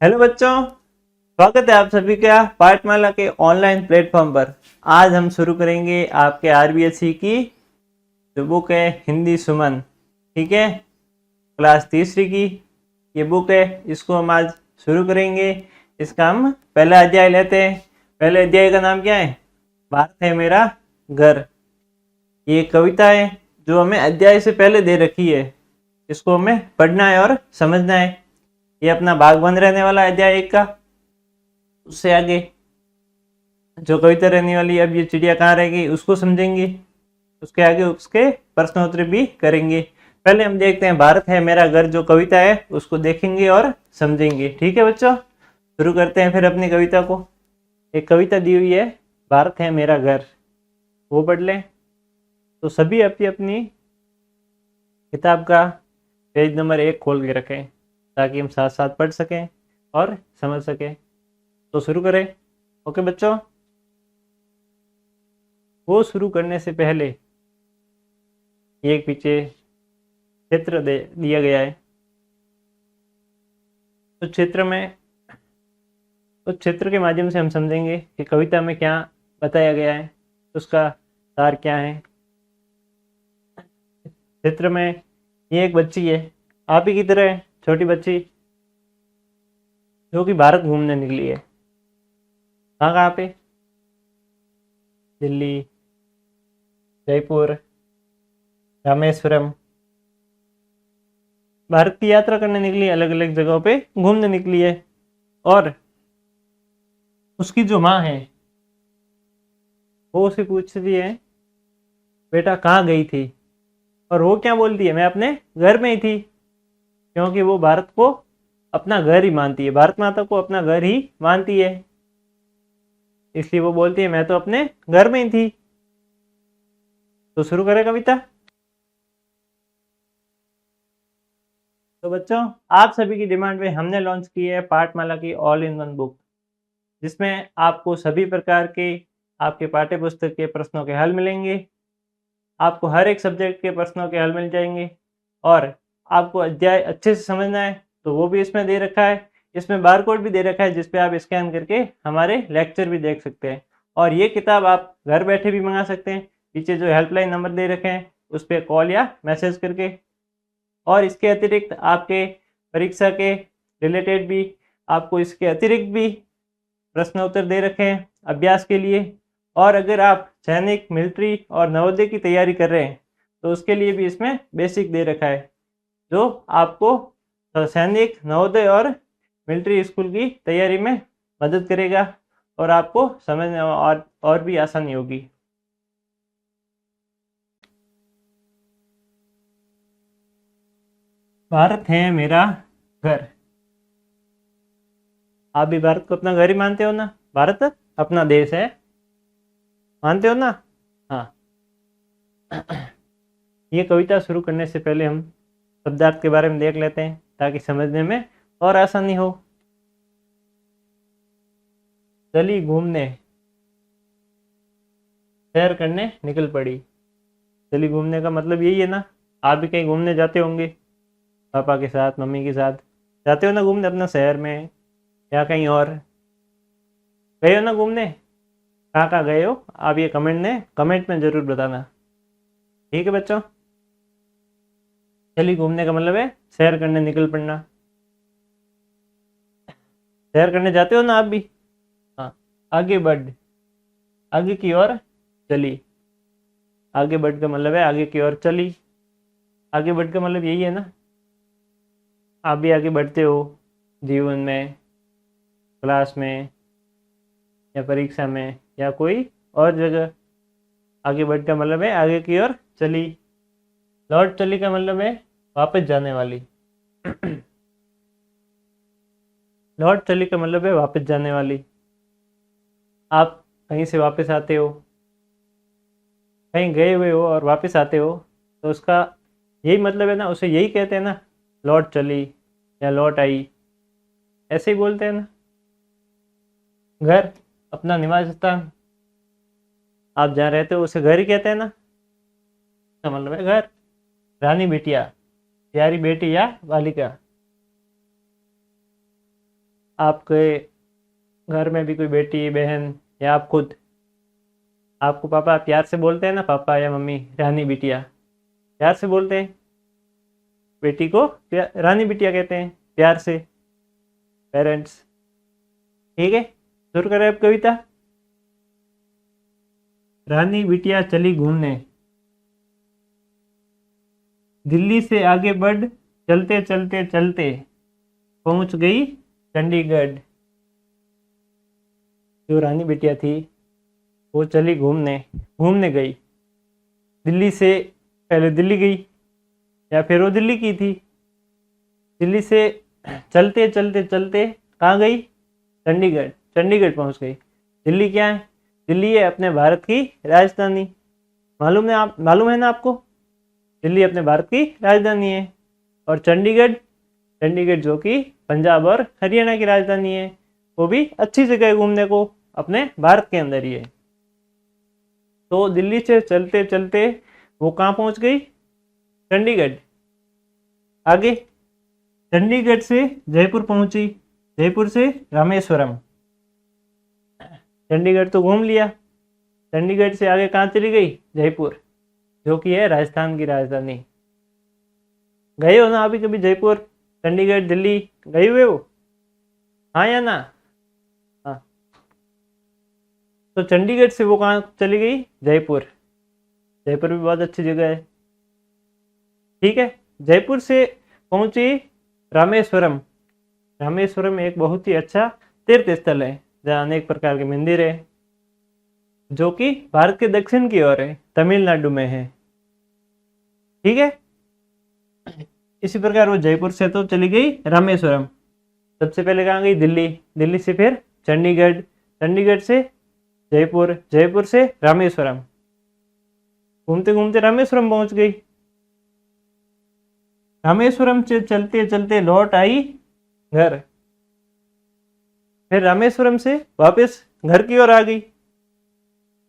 Hello बच्चों, स्वागत है आप सभी का पाठमाला के ऑनलाइन प्लेटफॉर्म पर। आज हम शुरू करेंगे आपके आरबीएससी की जो बुक है हिंदी सुमन। ठीक है, क्लास तीसरी की ये बुक है, इसको हम आज शुरू करेंगे। इसका हम पहला अध्याय लेते हैं। पहले अध्याय का नाम क्या है? भारत है मेरा घर। ये कविता है जो हमें अध्याय से पहले दे रखी है, इसको हमें पढ़ना है और समझना है। ये अपना भाग बन रहने वाला है अध्याय 1 का। उससे आगे जो कविता रहने वाली है, अब ये चिड़िया कहाँ रहेगी उसको समझेंगे। उसके आगे उसके प्रश्नोत्तर भी करेंगे। पहले हम देखते हैं भारत है मेरा घर जो कविता है उसको देखेंगे और समझेंगे। ठीक है बच्चों, शुरू करते हैं फिर अपनी कविता को। एक कविता दी हुई है, भारत है मेरा घर, वो पढ़ लें। तो सभी अपनी अपनी किताब का पेज नंबर 1 खोल के रखें ताकि हम साथ साथ पढ़ सकें और समझ सकें। तो शुरू करें। ओके बच्चों, वो शुरू करने से पहले एक पीछे चित्र दिया गया है। तो चित्र के माध्यम से हम समझेंगे कि कविता में क्या बताया गया है, उसका सार क्या है। चित्र में ये एक बच्ची है, आप ही की तरह है, छोटी बच्ची जो कि भारत घूमने निकली है। कहाँ पे? दिल्ली, जयपुर, रामेश्वरम, भारत की यात्रा करने निकली है, अलग अलग जगहों पे घूमने निकली है। और उसकी जो माँ है वो उसे पूछती है, बेटा कहाँ गई थी? और वो क्या बोलती है, मैं अपने घर में ही थी। क्योंकि वो भारत को अपना घर ही मानती है, भारत माता को अपना घर ही मानती है, इसलिए वो बोलती है मैं तो अपने घर में ही थी। तो शुरू करें कविता। तो बच्चों, आप सभी की डिमांड पे हमने लॉन्च की है पाठमाला की ऑल इन वन बुक, जिसमें आपको सभी प्रकार के आपके पाठ्य पुस्तक के प्रश्नों के हल मिलेंगे। आपको हर एक सब्जेक्ट के प्रश्नों के हल मिल जाएंगे। और आपको अध्याय अच्छे से समझना है तो वो भी इसमें दे रखा है। इसमें बार कोड भी दे रखा है जिस पे आप स्कैन करके हमारे लेक्चर भी देख सकते हैं। और ये किताब आप घर बैठे भी मंगा सकते हैं। पीछे जो हेल्पलाइन नंबर दे रखे हैं उस पर कॉल या मैसेज करके। और इसके अतिरिक्त आपके परीक्षा के रिलेटेड भी आपको इसके अतिरिक्त भी प्रश्न उत्तर दे रखे हैं अभ्यास के लिए। और अगर आप सैनिक, मिलिट्री और नवोदय की तैयारी कर रहे हैं तो उसके लिए भी इसमें बेसिक दे रखा है जो आपको सैनिक, नवोदय और मिलिट्री स्कूल की तैयारी में मदद करेगा और आपको समझने में और भी आसानी होगी। भारत है मेरा घर। आप भी भारत को अपना घर ही मानते हो ना? भारत अपना देश है, मानते हो ना? हाँ। ये कविता शुरू करने से पहले हम शब्दार्थ के बारे में देख लेते हैं ताकि समझने में और आसानी हो। चली घूमने, सैर करने निकल पड़ी। चली घूमने का मतलब यही है ना, आप भी कहीं घूमने जाते होंगे, पापा के साथ, मम्मी के साथ जाते हो ना घूमने अपना शहर में या कहीं और। गए हो ना घूमने? कहाँ कहाँ गए हो आप ये कमेंट में ज़रूर बताना। ठीक है बच्चों, चलिए घूमने का मतलब है सैर करने निकल पड़ना। सैर करने जाते हो ना आप भी? हाँ। आगे बढ़, आगे की ओर चली। आगे बढ़ का मतलब है आगे की ओर चली। आगे बढ़ का मतलब यही है ना, आप भी आगे बढ़ते हो जीवन में, क्लास में या परीक्षा में या कोई और जगह। आगे बढ़ का मतलब है आगे की ओर चली। लौट चली का मतलब है वापस जाने वाली। लौट चली का मतलब है वापस जाने वाली। आप कहीं से वापस आते हो, कहीं गए हुए हो और वापस आते हो तो उसका यही मतलब है ना, उसे यही कहते हैं ना, लौट चली या लौट आई, ऐसे ही बोलते हैं ना। घर अपना निवास स्थान, आप जहाँ रहते हो उसे घर ही कहते हैं ना, इसका मतलब है घर। रानी बिटिया, प्यारी बेटी या बालिका। आपके घर में भी कोई बेटी बहन या आप खुद, आपको पापा प्यार से बोलते हैं ना, पापा या मम्मी रानी बिटिया प्यार से बोलते हैं, बेटी को रानी बिटिया कहते हैं प्यार से पेरेंट्स। ठीक है, शुरू करें अब कविता। रानी बिटिया चली घूमने, दिल्ली से आगे बढ़, चलते चलते चलते पहुंच गई चंडीगढ़। जो रानी बिटिया थी वो चली घूमने, घूमने गई, दिल्ली से, पहले दिल्ली गई या फिर वो दिल्ली की थी, दिल्ली से चलते चलते चलते कहाँ गई, चंडीगढ़, चंडीगढ़ पहुंच गई। दिल्ली क्या है, दिल्ली है अपने भारत की राजधानी, मालूम है ना आपको, दिल्ली अपने भारत की राजधानी है। और चंडीगढ़, चंडीगढ़ जो कि पंजाब और हरियाणा की राजधानी है, वो भी अच्छी जगह है घूमने को, अपने भारत के अंदर ही है। तो दिल्ली से चलते चलते वो कहाँ पहुंच गई, चंडीगढ़। आगे चंडीगढ़ से जयपुर पहुंची, जयपुर से रामेश्वरम। चंडीगढ़ तो घूम लिया, चंडीगढ़ से आगे कहाँ चली गई, जयपुर, जो कि है राजस्थान की राजधानी। गए हो ना अभी कभी जयपुर, चंडीगढ़, दिल्ली गए हुए हो, हाँ या ना? हाँ, तो चंडीगढ़ से वो कहाँ चली गई, जयपुर। जयपुर भी बहुत अच्छी जगह है। ठीक है, जयपुर से पहुंची रामेश्वरम। रामेश्वरम एक बहुत ही अच्छा तीर्थ स्थल है जहाँ अनेक प्रकार के मंदिर है, जो कि भारत के दक्षिण की ओर है, तमिलनाडु में है। ठीक है, इसी प्रकार वो जयपुर से तो चली गई रामेश्वरम। सबसे पहले कहाँ गई, दिल्ली, दिल्ली से फिर चंडीगढ़, चंडीगढ़ से जयपुर, जयपुर से रामेश्वरम, घूमते घूमते रामेश्वरम पहुंच गई। रामेश्वरम से चलते चलते लौट आई घर, फिर रामेश्वरम से वापस घर की ओर आ गई।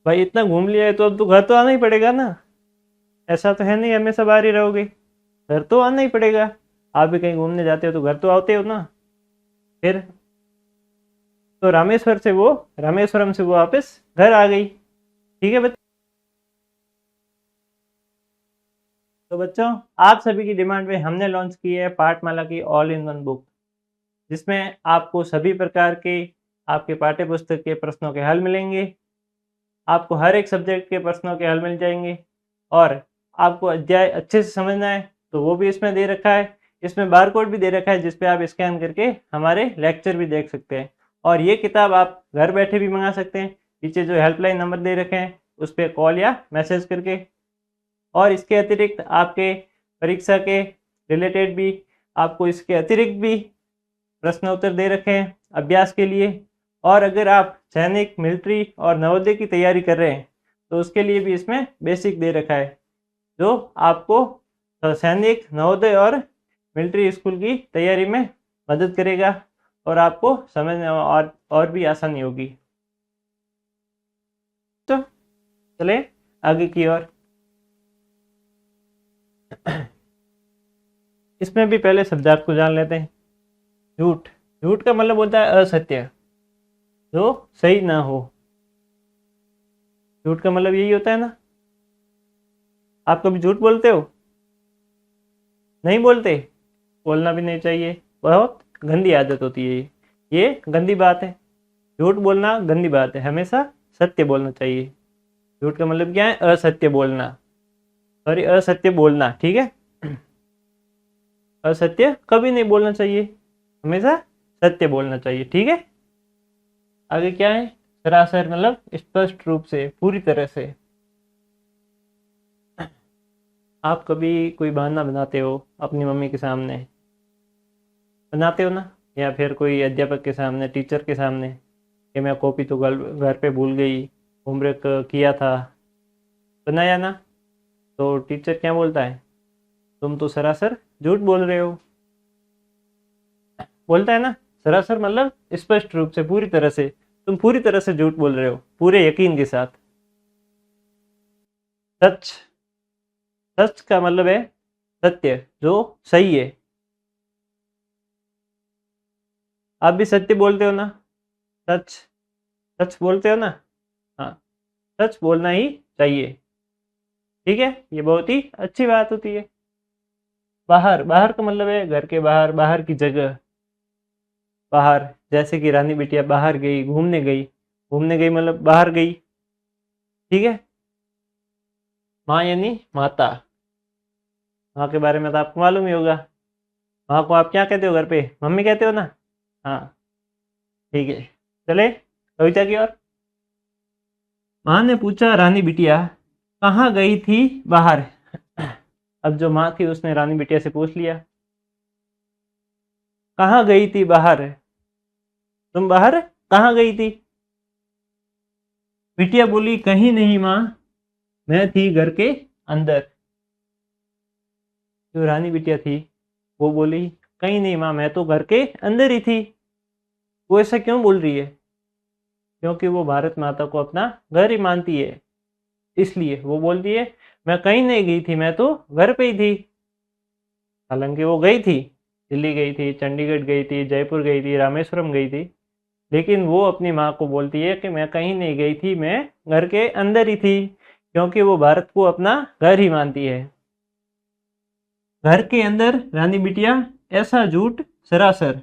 भाई इतना घूम लिया है तो अब तो घर तो आना ही पड़ेगा ना, ऐसा तो है नहीं हमेशा बाहर ही रहोगे, घर तो आना ही पड़ेगा। आप भी कहीं घूमने जाते हो तो घर तो आते हो ना। फिर तो रामेश्वरम से वो वापस घर आ गई। ठीक है बच्चों, तो बच्चों आप सभी की डिमांड पे हमने लॉन्च की है पाठमाला की ऑल इन वन बुक, जिसमें आपको सभी प्रकार के आपके पाठ्य पुस्तक के प्रश्नों के हल मिलेंगे, आपको हर एक सब्जेक्ट के प्रश्नों के हल मिल जाएंगे, और आपको अध्याय अच्छे से समझना है तो वो भी इसमें दे रखा है। इसमें बारकोड भी दे रखा है जिस पे आप स्कैन करके हमारे लेक्चर भी देख सकते हैं। और ये किताब आप घर बैठे भी मंगा सकते हैं, पीछे जो हेल्पलाइन नंबर दे रखे हैं उस पर कॉल या मैसेज करके। और इसके अतिरिक्त आपके परीक्षा के रिलेटेड भी आपको इसके अतिरिक्त भी प्रश्न उत्तर दे रखे हैं अभ्यास के लिए। और अगर आप सैनिक, मिलिट्री और नवोदय की तैयारी कर रहे हैं तो उसके लिए भी इसमें बेसिक दे रखा है, जो आपको सैनिक, नवोदय और मिलिट्री स्कूल की तैयारी में मदद करेगा और आपको समझने में और भी आसानी होगी। तो चले आगे की ओर। इसमें भी पहले शब्दार्थ को जान लेते हैं। झूठ, झूठ का मतलब होता है असत्य, जो सही ना हो। झूठ का मतलब यही होता है ना। आप कभी झूठ बोलते हो? नहीं बोलते, बोलना भी नहीं चाहिए, बहुत गंदी आदत होती है ये गंदी बात है। झूठ बोलना गंदी बात है, हमेशा सत्य बोलना चाहिए। झूठ का मतलब क्या है, असत्य बोलना, सॉरी असत्य बोलना। ठीक है, असत्य कभी नहीं बोलना चाहिए, हमेशा सत्य बोलना चाहिए। ठीक है, आगे क्या है, सरासर मतलब स्पष्ट रूप से, पूरी तरह से। आप कभी कोई बहाना बनाते हो अपनी मम्मी के सामने, बनाते हो ना, या फिर कोई अध्यापक के सामने, टीचर के सामने, कि मैं कॉपी तो घर पे भूल गई, होमवर्क किया था, बनाया ना, तो टीचर क्या बोलता है, तुम तो सरासर झूठ बोल रहे हो, बोलता है ना। सरासर मतलब स्पष्ट रूप से, पूरी तरह से, तुम पूरी तरह से झूठ बोल रहे हो, पूरे यकीन के साथ। सच, सच का मतलब है सत्य, जो सही है। आप भी सत्य बोलते हो ना, सच सच बोलते हो ना। हाँ, सच बोलना ही चाहिए, ठीक है, ये बहुत ही अच्छी बात होती है। बाहर, बाहर का मतलब है घर के बाहर, बाहर की जगह, बाहर, जैसे कि रानी बिटिया बाहर गई, घूमने गई, घूमने गई मतलब बाहर गई, ठीक है। माँ यानी माता, माँ के बारे में तो आपको मालूम ही होगा। माँ को आप क्या कहते हो घर पे, मम्मी कहते हो ना। हाँ, ठीक है, चले कविता की ओर। माँ ने पूछा रानी बिटिया कहाँ गई थी बाहर। अब जो माँ थी उसने रानी बिटिया से पूछ लिया, कहाँ गई थी बाहर, तुम बाहर कहाँ गई थी। बिटिया बोली कहीं नहीं माँ, मैं थी घर के अंदर। जो रानी बिटिया थी वो बोली कहीं नहीं माँ, मैं तो घर के अंदर ही थी। वो ऐसा क्यों बोल रही है, क्योंकि वो भारत माता को अपना घर ही मानती है, इसलिए वो बोलती है मैं कहीं नहीं गई थी, मैं तो घर पे ही थी। हालांकि वो गई थी, दिल्ली गई थी, चंडीगढ़ गई थी, जयपुर गई थी, रामेश्वरम गई थी, लेकिन वो अपनी माँ को बोलती है कि मैं कहीं नहीं गई थी, मैं घर के अंदर ही थी, क्योंकि वो भारत को अपना घर ही मानती है। घर के अंदर रानी बिटिया ऐसा झूठ सरासर।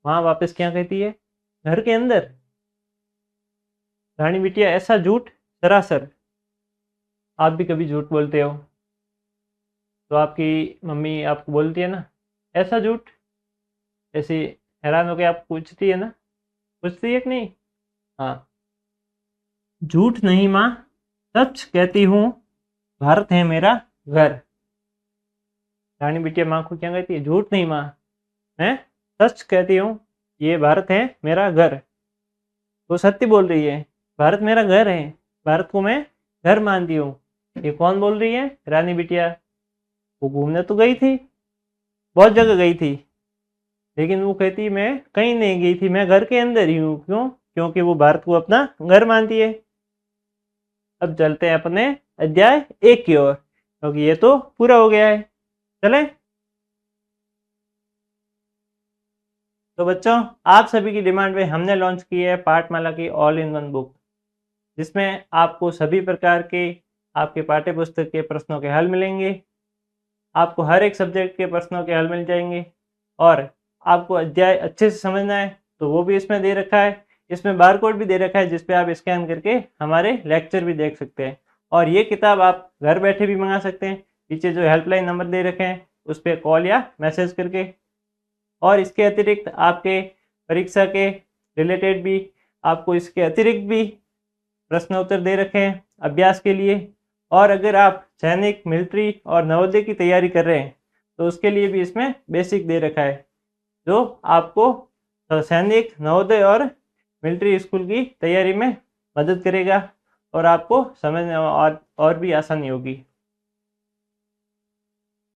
माँ वापस क्या कहती है, घर के अंदर रानी बिटिया ऐसा झूठ सरासर। आप भी कभी झूठ बोलते हो तो आपकी मम्मी आपको बोलती है ना ऐसा झूठ, ऐसे हैरान होकर आप पूछती है ना, पूछती है कि नहीं। हाँ, झूठ नहीं माँ, सच कहती हूँ, भारत है मेरा घर। रानी बिटिया माँ को क्या कहती है, झूठ नहीं माँ, मैं सच कहती हूँ, ये भारत है मेरा घर। वो सत्य बोल रही है, भारत मेरा घर है, भारत को मैं घर मानती हूँ। ये कौन बोल रही है, रानी बिटिया। वो घूमने तो गई थी, बहुत जगह गई थी, लेकिन वो कहती मैं कहीं नहीं गई थी, मैं घर के अंदर ही हूँ। क्यों, क्योंकि वो भारत को अपना घर मानती है। अब चलते हैं अपने अध्याय 1 की ओर, क्योंकि ये तो पूरा हो गया है। चले तो बच्चों, आप सभी की डिमांड पे हमने लॉन्च की है पाठमाला की ऑल इन वन बुक, जिसमें आपको सभी प्रकार के आपके पाठ्य पुस्तक के प्रश्नों के हल मिलेंगे। आपको हर एक सब्जेक्ट के प्रश्नों के हल मिल जाएंगे, और आपको अध्याय अच्छे से समझना है तो वो भी इसमें दे रखा है। इसमें बार कोड भी दे रखा है, जिस पे आप स्कैन करके हमारे लेक्चर भी देख सकते हैं। और ये किताब आप घर बैठे भी मंगा सकते हैं, पीछे जो हेल्पलाइन नंबर दे रखे हैं उस पर कॉल या मैसेज करके। और इसके अतिरिक्त आपके परीक्षा के रिलेटेड भी आपको इसके अतिरिक्त भी प्रश्न उत्तर दे रखे हैं अभ्यास के लिए। और अगर आप सैनिक, मिलिट्री और नवोदय की तैयारी कर रहे हैं तो उसके लिए भी इसमें बेसिक दे रखा है, जो आपको सैनिक, नवोदय और मिलिट्री स्कूल की तैयारी में मदद करेगा और आपको समझने और भी आसानी होगी।